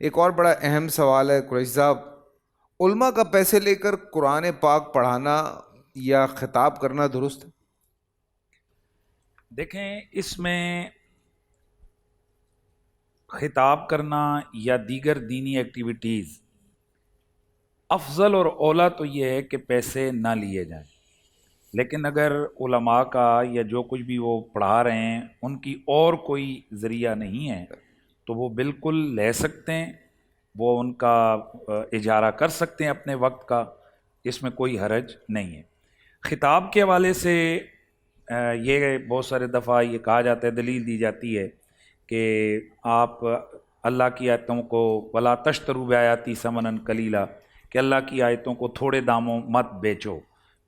ایک اور بڑا اہم سوال ہے قریشی صاحب، علماء کا پیسے لے کر قرآن پاک پڑھانا یا خطاب کرنا درست ہے؟ دیکھیں، اس میں خطاب کرنا یا دیگر دینی ایکٹیویٹیز افضل اور اولیٰ تو یہ ہے کہ پیسے نہ لیے جائیں، لیکن اگر علماء کا یا جو کچھ بھی وہ پڑھا رہے ہیں ان کی اور کوئی ذریعہ نہیں ہے تو وہ بالکل لے سکتے ہیں، وہ ان کا اجارہ کر سکتے ہیں اپنے وقت کا، اس میں کوئی حرج نہیں ہے۔ خطاب کے حوالے سے یہ بہت سارے دفعہ یہ کہا جاتا ہے، دلیل دی جاتی ہے کہ آپ اللہ کی آیتوں کو ولا تشتروا بآیاتی ثمنا قلیلا، کہ اللہ کی آیتوں کو تھوڑے داموں مت بیچو،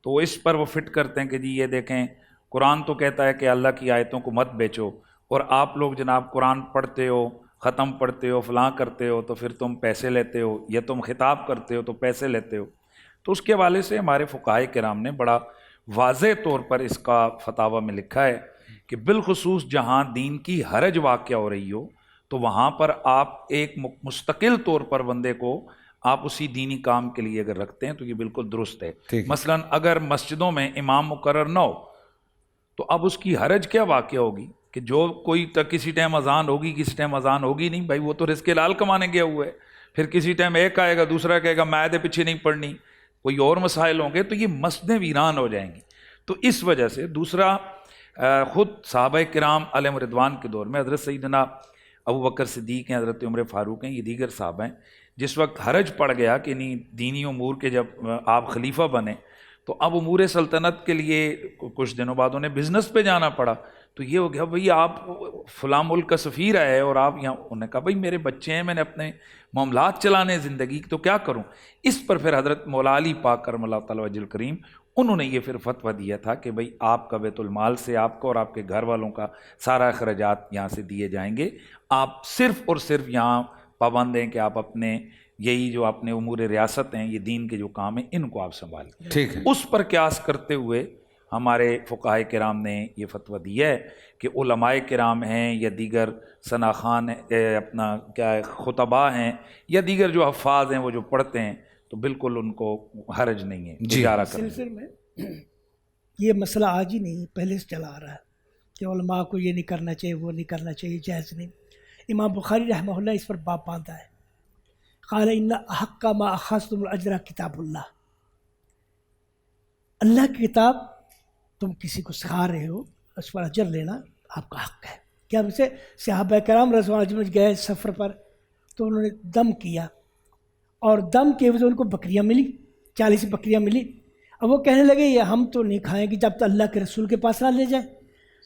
تو اس پر وہ فٹ کرتے ہیں کہ جی یہ دیکھیں قرآن تو کہتا ہے کہ اللہ کی آیتوں کو مت بیچو، اور آپ لوگ جناب قرآن پڑھتے ہو، ختم پڑھتے ہو، فلاں کرتے ہو، تو پھر تم پیسے لیتے ہو، یا تم خطاب کرتے ہو تو پیسے لیتے ہو۔ تو اس کے حوالے سے ہمارے فقہائے کرام نے بڑا واضح طور پر اس کا فتاویٰ میں لکھا ہے کہ بالخصوص جہاں دین کی حرج واقع ہو رہی ہو تو وہاں پر آپ ایک مستقل طور پر بندے کو آپ اسی دینی کام کے لیے اگر رکھتے ہیں تو یہ بالکل درست ہے۔ مثلا اگر مسجدوں میں امام مقرر نہ ہو تو اب اس کی حرج کیا واقع ہوگی کہ جو کوئی کسی ٹائم اذان ہوگی، کسی ٹائم اذان ہوگی نہیں، بھائی وہ تو رزق حلال کمانے گیا ہوا ہے، پھر کسی ٹائم ایک آئے گا، دوسرا کہے گا میں پیچھے نہیں پڑھنی، کوئی اور مسائل ہوں گے تو یہ مسجدیں ویران ہو جائیں گی۔ تو اس وجہ سے دوسرا، خود صحابہ کرام علیہم رضوان کے دور میں حضرت سیدنا ابو بکر صدیق ہیں، حضرت عمر فاروق ہیں، یہ دیگر صحابہ ہیں، جس وقت حرج پڑ گیا کہ نہیں دینی امور کے جب آپ خلیفہ بنے تو اب امور سلطنت کے لیے کچھ دنوں بعد انہیں بزنس پہ جانا پڑا، تو یہ ہو گیا بھئی آپ فلاں ملک کا سفیر آئے اور آپ یہاں، انہوں نے کہا بھئی میرے بچے ہیں، میں نے اپنے معاملات چلانے زندگی تو کیا کروں۔ اس پر پھر حضرت مولا علی پاک کرم اللہ تعالی وجہ الکریم انہوں نے یہ پھر فتویٰ دیا تھا کہ بھئی آپ کا بیت المال سے آپ کو اور آپ کے گھر والوں کا سارا اخراجات یہاں سے دیے جائیں گے، آپ صرف اور صرف یہاں پابند ہیں کہ آپ اپنے یہی جو اپنے امور ریاست ہیں، یہ دین کے جو کام ہیں ان کو آپ سنبھالیں۔ ٹھیک ہے، اس پر قیاس کرتے ہوئے ہمارے فقہائے کرام نے یہ فتویٰ دیا ہے کہ علماء کرام ہیں یا دیگر ثناخان اپنا کیا خطباء ہیں یا دیگر جو حفاظ ہیں وہ جو پڑھتے ہیں تو بالکل ان کو حرج نہیں ہے اجارہ کرنے سلسلے میں یہ مسئلہ آج ہی نہیں، پہلے سے چلا آ رہا ہے کہ علماء کو یہ نہیں کرنا چاہیے، وہ نہیں کرنا چاہیے، جائز نہیں۔ امام بخاری رحمہ اللہ اس پر باب باندھا ہے، قال ان احق ما اخذتم الاجر کتاب اللہ، اللہ کی کتاب تم کسی کو سکھا رہے ہو، اس پر اجر لینا آپ کا حق ہے۔ کیا ویسے صحابہ کرام رضوان اللہ عنہم گئے سفر پر تو انہوں نے دم کیا، اور دم کے وجہ ان کو بکریاں ملی، 40 بکریاں ملی، اب وہ کہنے لگے یہ ہم تو نہیں کھائیں گے جب تک اللہ کے رسول کے پاس نہ لے جائیں۔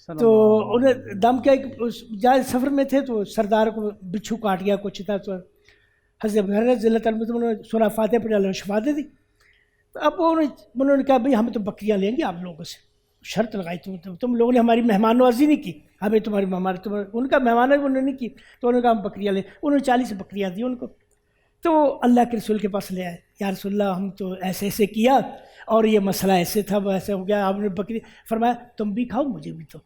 تو انہیں دم کیا، جائے سفر میں تھے تو سردار کو بچھو کاٹ گیا کچھ تھا، تو حضرت ضلع انہوں نے سورہ فاتحہ پڑھ اللہ شفا دے دی۔ تو اب انہوں نے کہا بھئی ہم تو بکریاں لیں گے آپ لوگوں سے، شرط لگائی تم لوگوں نے ہماری مہمان نوازی نہیں کی، ہمیں تمہاری مہمان ان کا مہمان ہے انہوں نے نہیں کی، تو انہوں نے کہا ہم بکریاں لیں، انہوں نے 40 بکریاں دی ان کو۔ تو اللہ کے رسول کے پاس لے آئے، یا رسول اللہ ہم تو ایسے ایسے کیا اور یہ مسئلہ ایسے تھا، وہ ایسے ہو گیا، آپ نے بکری فرمایا تم بھی کھاؤ مجھے بھی تو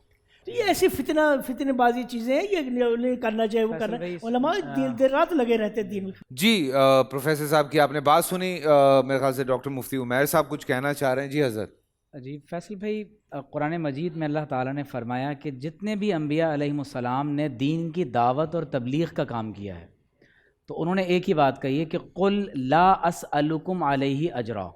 یہ ایسی فتنہ بازی چیزیں ہیں، یہ نہیں کرنا چاہیے، وہ کرنا۔ علماء دیر رات لگے رہتے دین میں۔ جی پروفیسر صاحب کی آپ نے بات سنی، میرے خیال سے ڈاکٹر مفتی عمیر صاحب کچھ کہنا چاہ رہے ہیں۔ جی حضرت۔ جی فیصل بھائی، قرآن مجید میں اللہ تعالیٰ نے فرمایا کہ جتنے بھی انبیاء علیہم السلام نے دین کی دعوت اور تبلیغ کا کام کیا ہے تو انہوں نے ایک ہی بات کہی ہے کہ قل لا اسألکم علیہ اجرا،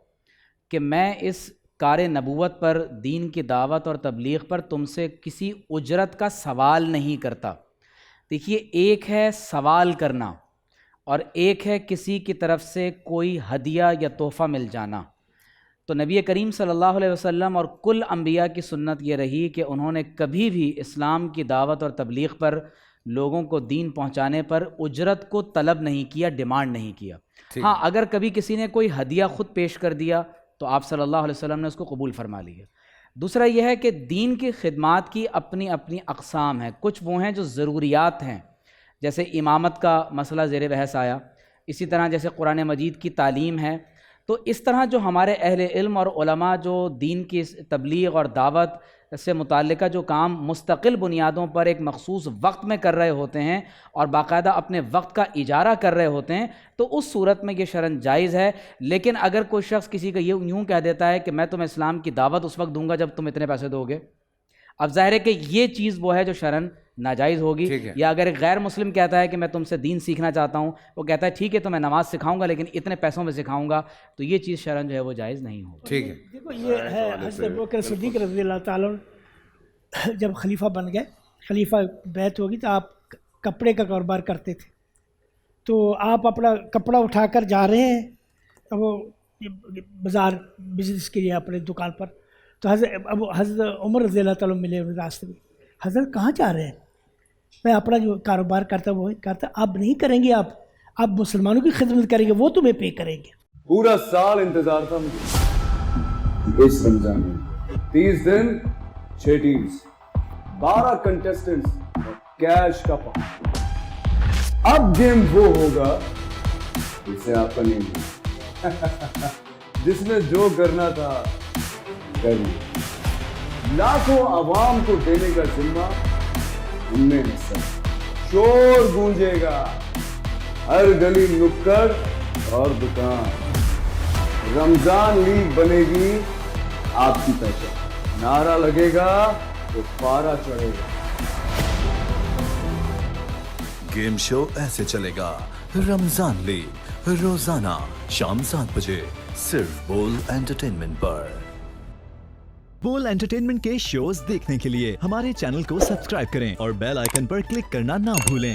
کہ میں اس کار نبوت پر، دین کی دعوت اور تبلیغ پر تم سے کسی اجرت کا سوال نہیں کرتا۔ دیکھیے، ایک ہے سوال کرنا اور ایک ہے کسی کی طرف سے کوئی ہدیہ یا تحفہ مل جانا۔ تو نبی کریم صلی اللہ علیہ وسلم اور کل انبیاء کی سنت یہ رہی کہ انہوں نے کبھی بھی اسلام کی دعوت اور تبلیغ پر، لوگوں کو دین پہنچانے پر اجرت کو طلب نہیں کیا، ڈیمانڈ نہیں کیا۔ ہاں، اگر کبھی کسی نے کوئی ہدیہ خود پیش کر دیا تو آپ صلی اللہ علیہ وسلم نے اس کو قبول فرما لیا۔ دوسرا یہ ہے کہ دین کی خدمات کی اپنی اپنی اقسام ہیں، کچھ وہ ہیں جو ضروریات ہیں، جیسے امامت کا مسئلہ زیر بحث آیا، اسی طرح جیسے قرآن مجید کی تعلیم ہے۔ تو اس طرح جو ہمارے اہل علم اور علماء جو دین کی تبلیغ اور دعوت سے متعلقہ جو کام مستقل بنیادوں پر ایک مخصوص وقت میں کر رہے ہوتے ہیں اور باقاعدہ اپنے وقت کا اجارہ کر رہے ہوتے ہیں تو اس صورت میں یہ شرعاً جائز ہے. لیکن اگر کوئی شخص کسی کا یہ یوں کہہ دیتا ہے کہ میں تمہیں اسلام کی دعوت اس وقت دوں گا جب تم اتنے پیسے دو گے, اب ظاہر ہے کہ یہ چیز وہ ہے جو شرعاً ناجائز ہوگی. یا اگر ایک غیر مسلم کہتا ہے کہ میں تم سے دین سیکھنا چاہتا ہوں, وہ کہتا ہے ٹھیک ہے تو میں نماز سکھاؤں گا لیکن اتنے پیسوں میں سکھاؤں گا, تو یہ چیز شرعاً جو ہے وہ جائز نہیں ہوگی. ٹھیک ہے. دیکھو یہ ہے حضرت ابوبکر صدیق رضی اللہ تعالیٰ عنہ جب خلیفہ بن گئے, خلیفہ بیعت ہوگی تو آپ کپڑے کا کاروبار کرتے تھے, تو آپ اپنا کپڑا اٹھا کر جا رہے ہیں وہ بازار بزنس کے لیے اپنے دکان پر, تو حضرت عمر رضی اللہ تعالیٰ ملے راستے میں, حضرت کہاں جا رہے ہیں؟ میں اپنا جو کاروبار کرتا وہ کرتا. اب نہیں کریں گے, آپ مسلمانوں کی خدمت کریں گے, وہ تمہیں پے کریں گے. پورا سال انتظار تھا مجھے اس رمضان میں, 30 دن 6 ٹیمز, 12 کنٹیسٹنٹس اور کیش کا پاؤں. اب گیم وہ ہوگا جسے آپ کا نہیں ہوگا, جس نے جو کرنا تھا کر لیا. لاکھوں عوام کو دینے کا ذمہ ہم نے حصہ. شور گونجے گا ہر گلی نکڑ اور دکان. رمضان لیگ بنے گی آپ کی پہچان. نعرہ لگے گا تو پارا چڑھے گا. گیم شو ایسے چلے گا. رمضان لیگ روزانہ شام 7 بجے صرف بول انٹرٹینمنٹ پر. بول انٹرٹینمنٹ کے شوز دیکھنے کے لیے ہمارے چینل کو سبسکرائب کریں اور بیل آئیکن پر کلک کرنا نہ بھولیں.